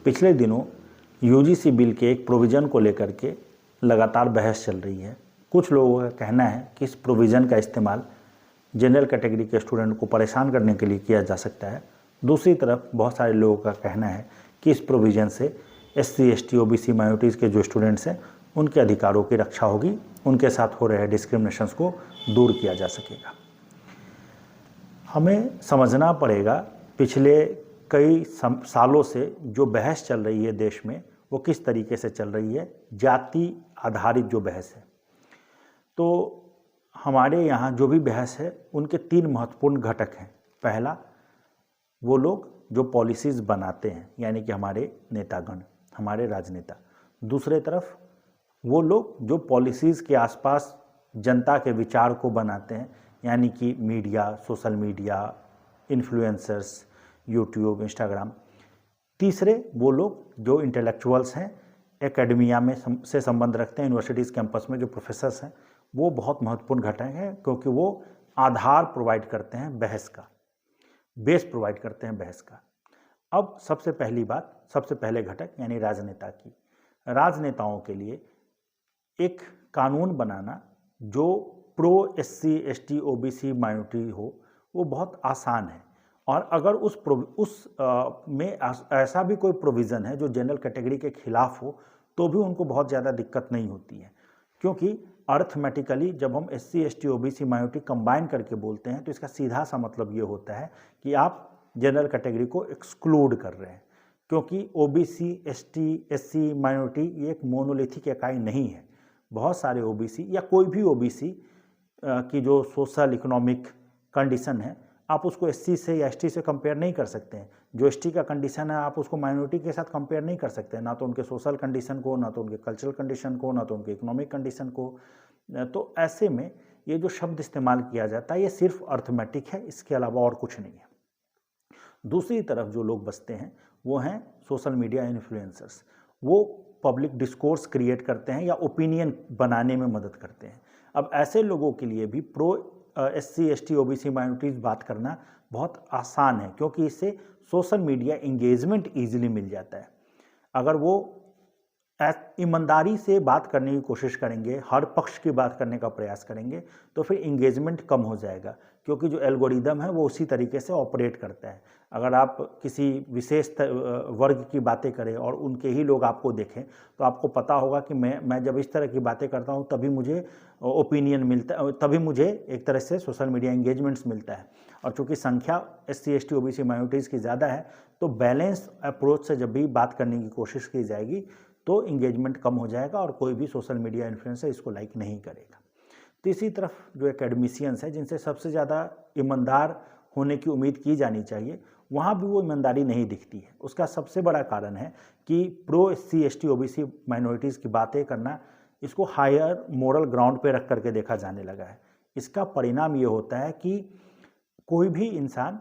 पिछले दिनों UGC bill के एक प्रोविज़न को लेकर के लगातार बहस चल रही है। कुछ लोगों का कहना है कि इस प्रोविज़न का इस्तेमाल जनरल कैटेगरी के स्टूडेंट को परेशान करने के लिए किया जा सकता है। दूसरी तरफ बहुत सारे लोगों का कहना है कि इस प्रोविज़न से एससी, एसटी, ओबीसी, माइनॉरिटीज़ के जो स्टूडेंट्स हैं उनके अधिकारों की रक्षा होगी, उनके साथ हो रहे डिस्क्रिमिनेशंस को दूर किया जा सकेगा। हमें समझना पड़ेगा पिछले कई सालों से जो बहस चल रही है देश में वो किस तरीके से चल रही है, जाति आधारित जो बहस है। तो हमारे यहाँ जो भी बहस है उनके 3 महत्वपूर्ण घटक हैं। पहला, वो लोग जो पॉलिसीज़ बनाते हैं यानी कि हमारे नेतागण, हमारे राजनेता। दूसरे तरफ वो लोग जो पॉलिसीज़ के आसपास जनता के विचार को बनाते हैं यानी कि media, social media, influencers, YouTube, Instagram. तीसरे वो लोग जो इंटेलेक्चुअल्स हैं, एकेडमिया में से संबंध रखते हैं, यूनिवर्सिटीज़ कैंपस में जो प्रोफेसर्स हैं, वो बहुत महत्वपूर्ण घटक हैं क्योंकि वो आधार प्रोवाइड करते हैं बहस का, बेस प्रोवाइड करते हैं बहस का। अब सबसे पहली बात, सबसे पहले घटक यानी राजनेता की। राजनेताओं के लिए एक कानून बनाना जो pro SC, ST, OBC, minority हो वो बहुत आसान है। और अगर में ऐसा भी कोई प्रोविज़न है जो जनरल कैटेगरी के खिलाफ हो तो भी उनको बहुत ज़्यादा दिक्कत नहीं होती है, क्योंकि अर्थमेटिकली जब हम SC, ST, OBC, minority combine करके बोलते हैं तो इसका सीधा सा मतलब ये होता है कि आप जनरल कैटेगरी को एक्सक्लूड कर रहे हैं, क्योंकि ओबीसी, एसटी, एससी, माइनॉरिटी ये एक मोनोलिथिक इकाई नहीं है। बहुत सारे ओबीसी या कोई भी ओबीसी की जो सोशल इकोनॉमिक कंडीशन है आप उसको एससी से या एसटी से कंपेयर नहीं कर सकते हैं। जो एसटी का कंडीशन है आप उसको माइनॉरिटी के साथ कंपेयर नहीं कर सकते हैं, ना तो उनके सोशल कंडीशन को, ना तो उनके कल्चरल कंडीशन को, ना तो उनके इकोनॉमिक कंडीशन को। तो ऐसे में ये जो शब्द इस्तेमाल किया जाता है ये सिर्फ अर्थमेटिक है, इसके अलावा और कुछ नहीं है। दूसरी तरफ जो लोग बसते हैं वो हैं सोशल मीडिया इन्फ्लुएंसर्स। वो पब्लिक डिस्कोर्स क्रिएट करते हैं या ओपिनियन बनाने में मदद करते हैं। अब ऐसे लोगों के लिए भी pro SC, ST, OBC, minorities बात करना बहुत आसान है, क्योंकि इससे सोशल मीडिया इंगेजमेंट ईजिली मिल जाता है। अगर वो ईमानदारी से बात करने की कोशिश करेंगे, हर पक्ष की बात करने का प्रयास करेंगे, तो फिर इंगेजमेंट कम हो जाएगा, क्योंकि जो एल्गोरिदम है वो उसी तरीके से ऑपरेट करता है। अगर आप किसी विशेष वर्ग की बातें करें और उनके ही लोग आपको देखें तो आपको पता होगा कि मैं जब इस तरह की बातें करता हूं तभी मुझे ओपिनियन मिलता है, तभी मुझे एक तरह से सोशल मीडिया इंगेजमेंट्स मिलता है। और चूँकि संख्या एससी, एसटी, ओबीसी, माइनॉरिटीज़ की ज़्यादा है तो बैलेंस अप्रोच से जब भी बात करने की कोशिश की जाएगी तो इंगेजमेंट कम हो जाएगा और कोई भी सोशल मीडिया इन्फ्लुएंसर इसको लाइक नहीं करेगा। तीसरी तरफ जो एकेडमिशियंस है, जिनसे सबसे ज़्यादा ईमानदार होने की उम्मीद की जानी चाहिए, वहाँ भी वो ईमानदारी नहीं दिखती है। उसका सबसे बड़ा कारण है कि pro SC, ST, OBC, minorities की बातें करना, इसको हायर मोरल ग्राउंड पे रख करके देखा जाने लगा है। इसका परिणाम ये होता है कि कोई भी इंसान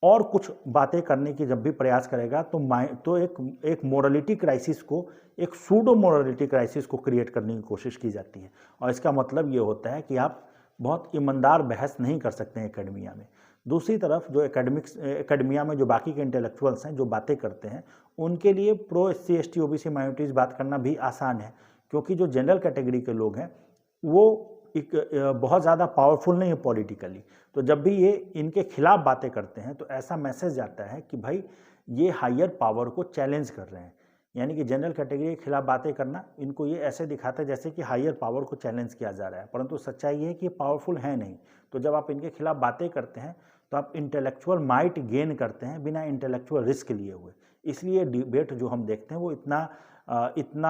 और कुछ बातें करने की जब भी प्रयास करेगा तो एक मोरलिटी क्राइसिस को, एक सूडो मोरलिटी क्राइसिस को क्रिएट करने की कोशिश की जाती है। और इसका मतलब ये होता है कि आप बहुत ईमानदार बहस नहीं कर सकते हैं एकेडमिया में। दूसरी तरफ जो एकेडमिया में जो बाकी के इंटेलेक्चुअल्स हैं जो बातें करते हैं, उनके लिए pro SC, ST, OBC, minorities बात करना भी आसान है, क्योंकि जो जनरल कैटेगरी के लोग हैं वो बहुत ज़्यादा पावरफुल नहीं है पॉलिटिकली। तो जब भी ये इनके खिलाफ बातें करते हैं तो ऐसा मैसेज जाता है कि भाई ये हायर पावर को चैलेंज कर रहे हैं, यानी कि जनरल कैटेगरी के खिलाफ बातें करना इनको ये ऐसे दिखाता है जैसे कि हायर पावर को चैलेंज किया जा रहा है, परंतु सच्चाई ये है कि ये पावरफुल है नहीं। तो जब आप इनके खिलाफ बातें करते हैं तो आप इंटेलेक्चुअल माइट गेन करते हैं बिना इंटेलेक्चुअल रिस्क लिए हुए। इसलिए डिबेट जो हम देखते हैं वो इतना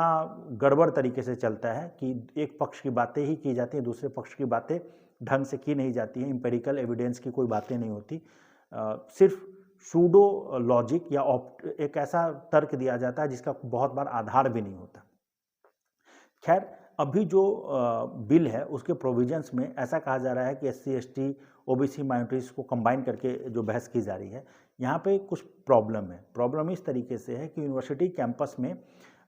गड़बड़ तरीके से चलता है कि एक पक्ष की बातें ही की जाती हैं, दूसरे पक्ष की बातें ढंग से की नहीं जाती हैं, एम्पेरिकल एविडेंस की कोई बातें नहीं होती, सिर्फ सूडो लॉजिक या एक ऐसा तर्क दिया जाता है जिसका बहुत बार आधार भी नहीं होता। खैर, अभी जो बिल है उसके प्रोविजंस में ऐसा कहा जा रहा है कि एससी, एसटी, ओबीसी, माइनॉरिटीज़ को कंबाइन करके जो बहस की जा रही है, यहाँ पे कुछ प्रॉब्लम है। प्रॉब्लम इस तरीके से है कि यूनिवर्सिटी कैंपस में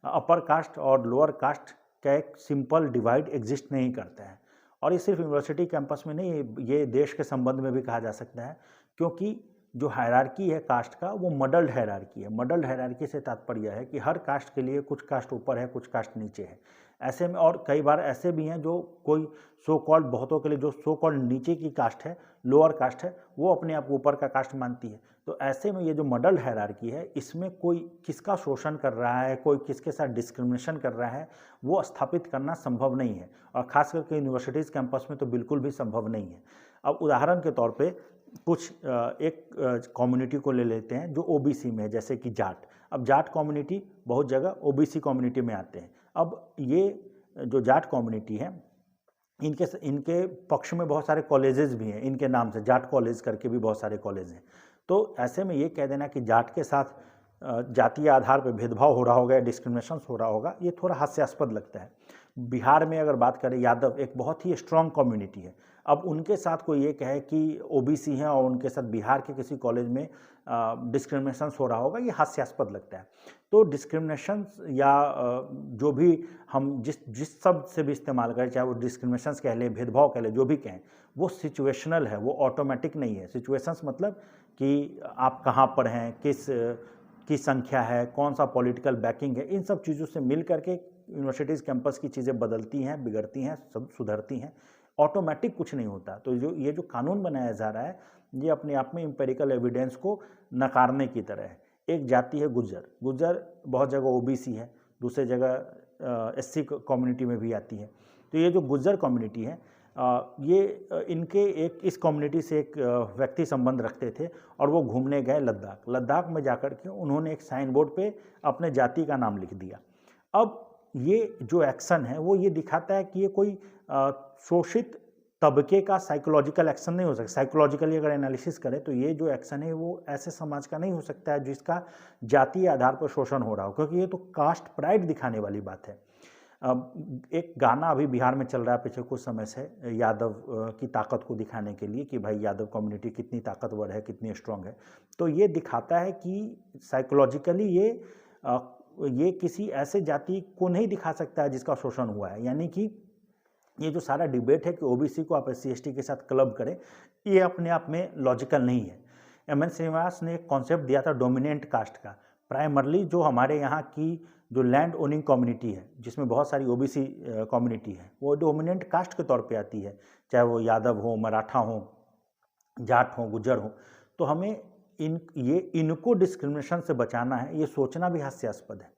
अपर कास्ट और लोअर कास्ट का एक सिंपल डिवाइड एग्जिस्ट नहीं करता है। और ये सिर्फ यूनिवर्सिटी कैंपस में नहीं, ये देश के संबंध में भी कहा जा सकता है, क्योंकि जो हायरार्की है कास्ट का वो मडल्ड हायरार्की है। मडल्ड हायरार्की से तात्पर्य है कि हर कास्ट के लिए कुछ कास्ट ऊपर है, कुछ कास्ट नीचे है। ऐसे में और कई बार ऐसे भी हैं जो कोई सो कॉल्ड, बहुतों के लिए जो सो कॉल्ड नीचे की कास्ट है, लोअर कास्ट है, वो अपने आप ऊपर का कास्ट मानती है। तो ऐसे में ये जो मडल्ड हायरार्की है, इसमें कोई किसका शोषण कर रहा है, कोई किसके साथ डिस्क्रिमिनेशन कर रहा है, वो स्थापित करना संभव नहीं है, और ख़ास करके यूनिवर्सिटीज़ कैंपस में तो बिल्कुल भी संभव नहीं है। अब उदाहरण के तौर पे कुछ एक कम्युनिटी को ले लेते हैं जो ओबीसी में है, जैसे कि जाट। अब जाट कम्युनिटी बहुत जगह ओबीसी कम्युनिटी में आते हैं। अब ये जो जाट कम्युनिटी है, इनके पक्ष में बहुत सारे कॉलेजेस भी हैं, इनके नाम से जाट कॉलेज करके भी बहुत सारे कॉलेज हैं। तो ऐसे में ये कह देना कि जाट के साथ जातीय आधार पर भेदभाव हो रहा होगा या डिस्क्रिमिनेशन हो रहा होगा, ये थोड़ा हास्यास्पद लगता है। बिहार में अगर बात करें, यादव एक बहुत ही स्ट्रॉन्ग कम्युनिटी है। अब उनके साथ कोई ये कहे कि ओबीसी हैं और उनके साथ बिहार के किसी कॉलेज में डिस्क्रिमिनेशन हो रहा होगा, ये हास्यास्पद लगता है। तो डिस्क्रिमिनेशन या जो भी हम जिस शब्द से भी इस्तेमाल करें, चाहे वो डिस्क्रिमिनेशन कह लें, भेदभाव कह लें, जो भी कहें, वो सिचुएशनल है, वो ऑटोमेटिक नहीं है। सिचुएशंस मतलब कि आप कहाँ पर हैं, किस की संख्या है, कौन सा पॉलिटिकल बैकिंग है, इन सब चीज़ों से मिल करके यूनिवर्सिटीज़ कैंपस की चीज़ें बदलती हैं, बिगड़ती हैं, सब सुधरती हैं। ऑटोमेटिक कुछ नहीं होता। तो ये जो कानून बनाया जा रहा है, ये अपने आप में एम्पिरिकल एविडेंस को नकारने की तरह है। एक जाति है गुज्जर। गुज्जर बहुत जगह ओबीसी है, दूसरी जगह एससी कम्युनिटी में भी आती है। तो ये जो गुज्जर कम्युनिटी है, ये इनके इस कम्युनिटी से एक व्यक्ति संबंध रखते थे और वो घूमने गए लद्दाख। लद्दाख में जाकर के उन्होंने एक साइन बोर्ड पे अपने जाति का नाम लिख दिया। अब ये जो एक्शन है वो ये दिखाता है कि ये कोई शोषित तबके का साइकोलॉजिकल एक्शन नहीं हो सकता। साइकोलॉजिकली अगर एनालिसिस करें तो ये जो एक्शन है वो ऐसे समाज का नहीं हो सकता है जिसका जातीय आधार पर शोषण हो रहा हो, क्योंकि ये तो कास्ट प्राइड दिखाने वाली बात है। एक गाना अभी बिहार में चल रहा है पिछले कुछ समय से, यादव की ताकत को दिखाने के लिए कि भाई यादव कम्युनिटी कितनी ताकतवर है, कितनी स्ट्रांग है। तो ये दिखाता है कि साइकोलॉजिकली ये किसी ऐसे जाति को नहीं दिखा सकता है जिसका शोषण हुआ है। यानी कि ये जो सारा डिबेट है कि ओबीसी को आप एससी एसटी के साथ क्लब करें, ये अपने आप में लॉजिकल नहीं है। एमएन श्रीनिवास ने एक कॉन्सेप्ट दिया था डोमिनेंट कास्ट का। प्राइमरली जो हमारे यहाँ की जो लैंड ओनिंग कम्युनिटी है, जिसमें बहुत सारी ओबीसी कम्युनिटी है, वो डोमिनेंट कास्ट के तौर पे आती है, चाहे वो यादव हो, मराठा हो, जाट हो, गुज्जर हो। तो हमें इनको डिस्क्रिमिनेशन से बचाना है, ये सोचना भी हास्यास्पद है।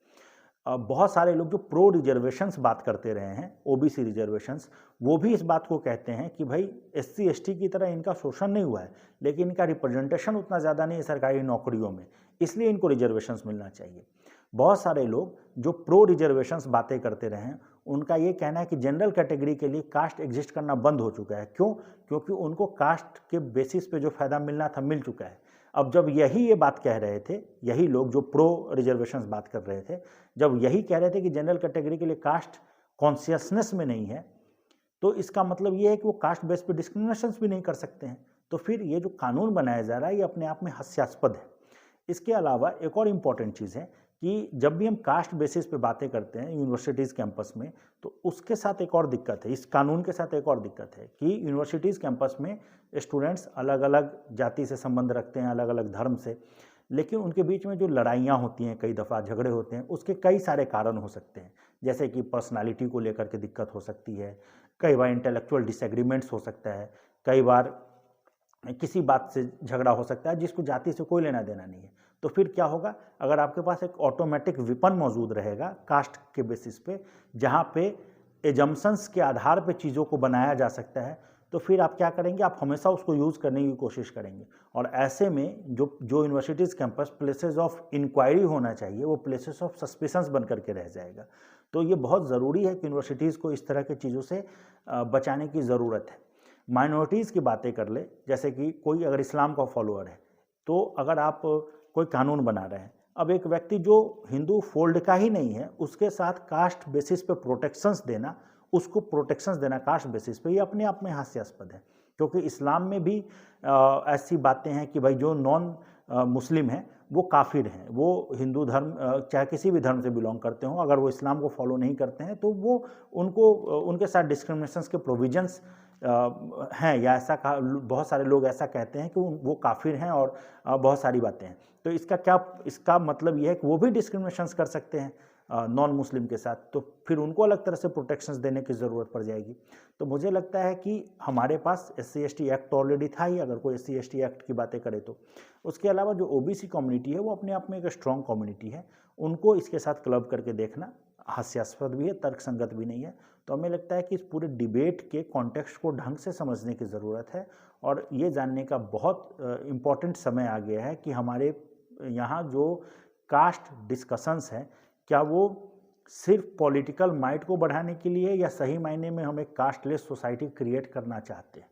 बहुत सारे लोग जो प्रो रिजर्वेशंस बात करते रहे हैं, ओबीसी रिजर्वेशंस, वो भी इस बात को कहते हैं कि भाई एससी एसटी की तरह इनका शोषण नहीं हुआ है, लेकिन इनका रिप्रेजेंटेशन उतना ज़्यादा नहीं है सरकारी नौकरियों में, इसलिए इनको रिजर्वेशंस मिलना चाहिए। बहुत सारे लोग जो प्रो रिजर्वेशंस बातें करते रहे हैं, उनका ये कहना है कि जनरल कैटेगरी के लिए कास्ट एग्जिस्ट करना बंद हो चुका है। क्यों? क्योंकि उनको कास्ट के बेसिस पे जो फ़ायदा मिलना था मिल चुका है। अब जब ये बात कह रहे थे, यही लोग जो प्रो रिजर्वेशंस बात कर रहे थे, जब यही कह रहे थे कि जनरल कैटेगरी के लिए कास्ट कॉन्शियसनेस में नहीं है, तो इसका मतलब ये है कि वो कास्ट बेस पे डिस्क्रिमिनेशंस भी नहीं कर सकते हैं। तो फिर ये जो कानून बनाया जा रहा है, ये अपने आप में हास्यास्पद है। इसके अलावा एक और इम्पॉर्टेंट चीज़ है कि जब भी हम कास्ट बेसिस पे बातें करते हैं यूनिवर्सिटीज़ कैंपस में, तो उसके साथ एक और दिक्कत है, इस कानून के साथ एक और दिक्कत है कि यूनिवर्सिटीज़ कैंपस में स्टूडेंट्स अलग अलग जाति से संबंध रखते हैं, अलग अलग धर्म से, लेकिन उनके बीच में जो लड़ाइयाँ होती हैं, कई दफ़ा झगड़े होते हैं, उसके कई सारे कारण हो सकते हैं। जैसे कि पर्सनालिटी को लेकर के दिक्कत हो सकती है, कई बार इंटेलेक्चुअल डिसएग्रीमेंट्स हो सकता है, कई बार किसी बात से झगड़ा हो सकता है जिसको जाति से कोई लेना देना नहीं है। तो फिर क्या होगा? अगर आपके पास एक ऑटोमेटिक विपन मौजूद रहेगा कास्ट के बेसिस पे, जहाँ पे एजम्पशंस के आधार पे चीज़ों को बनाया जा सकता है, तो फिर आप क्या करेंगे? आप हमेशा उसको यूज़ करने की कोशिश करेंगे। और ऐसे में जो universities campus places of inquiry होना चाहिए, वो प्लेसेस ऑफ सस्पिशंस बन करके रह जाएगा। तो ये बहुत ज़रूरी है कि यूनिवर्सिटीज़ को इस तरह की चीज़ों से बचाने की ज़रूरत है। माइनॉरिटीज़ की बातें कर ले, जैसे कि कोई अगर इस्लाम का फॉलोअर है, तो अगर आप कोई कानून बना रहे हैं, अब एक व्यक्ति जो हिंदू फोल्ड का ही नहीं है, उसके साथ कास्ट बेसिस पे प्रोटेक्शंस देना, उसको प्रोटेक्शंस देना कास्ट बेसिस पे, ये अपने आप में हास्यास्पद है। क्योंकि इस्लाम में भी ऐसी बातें हैं कि भाई जो नॉन मुस्लिम हैं वो काफिर हैं, वो हिंदू धर्म चाहे किसी भी धर्म से बिलोंग करते हों, अगर वो इस्लाम को फॉलो नहीं करते हैं तो वो उनके साथ डिस्क्रिमिनेशंस के प्रोविजंस हैं, या ऐसा कहा, बहुत सारे लोग ऐसा कहते हैं कि वो काफिर हैं और बहुत सारी बातें हैं। तो इसका मतलब ये है कि वो भी डिस्क्रिमिनेशंस कर सकते हैं नॉन मुस्लिम के साथ, तो फिर उनको अलग तरह से प्रोटेक्शंस देने की ज़रूरत पड़ जाएगी। तो मुझे लगता है कि हमारे पास SC/ST एक्ट तो ऑलरेडी था ही, अगर कोई SC/ST एक्ट की बातें करे तो। उसके अलावा जो OBC कम्युनिटी है वो अपने आप में एक स्ट्रॉन्ग कम्युनिटी है, उनको इसके साथ क्लब करके देखना हास्यास्पद भी है, तर्कसंगत भी नहीं है। तो हमें लगता है कि इस पूरे डिबेट के कॉन्टेक्स्ट को ढंग से समझने की ज़रूरत है, और ये जानने का बहुत इम्पॉर्टेंट समय आ गया है कि हमारे यहाँ जो कास्ट डिस्कशंस हैं, क्या वो सिर्फ पॉलिटिकल माइट को बढ़ाने के लिए, या सही मायने में हम एक कास्टलेस सोसाइटी क्रिएट करना चाहते हैं।